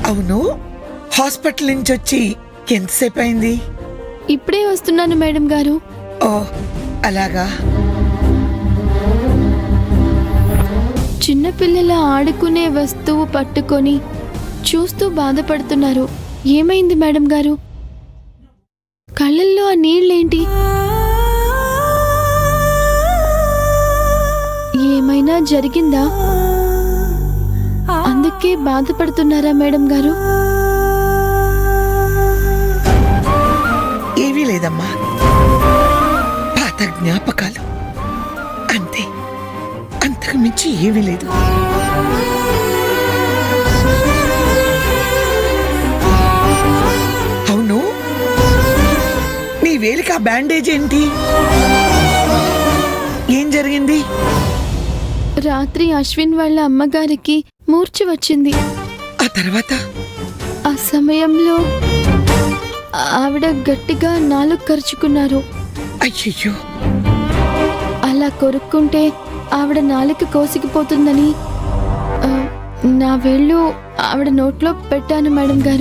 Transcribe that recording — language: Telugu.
అవును, హాస్పిటల్ నుంచి వచ్చి ఎంతసేపు అయింది? ఇప్పుడే వస్తున్నాను మేడం గారు. ఓ అలాగా. చిన్నపిల్లల ఆడుకునే వస్తువు పట్టుకొని చూస్తూ బాధపడుతున్నారు. ఏమైంది మేడం గారు? కళ్ళల్లో ఆ నీళ్ళేంటి? ఏమైనా జరిగిందా? అందుకే బాధపడుతున్నారా మేడం గారు? ఏమీ లేదమ్మా, పాత జ్ఞాపకాలు అంతే, అంతకు మించి ఏమీ లేదు. అవును, నీ వేలికి ఆ బ్యాండేజ్ ఏంటి? ఏం జరిగింది? రాత్రి అశ్విన్ వాళ్ళ అమ్మగారికి మూర్ఛ వచ్చింది. ఆ తర్వాత? ఆ సమయంలో ఆవిడ గట్టిగా నాలుగు కరుచుకున్నారు. అయ్యయ్యో. అలా కొరుక్కుంటే ఆవిడ నాలుక కోసికిపోతుందని నా వేళ్ళు ఆవిడ నోట్లో పెట్టాను మేడం గారు.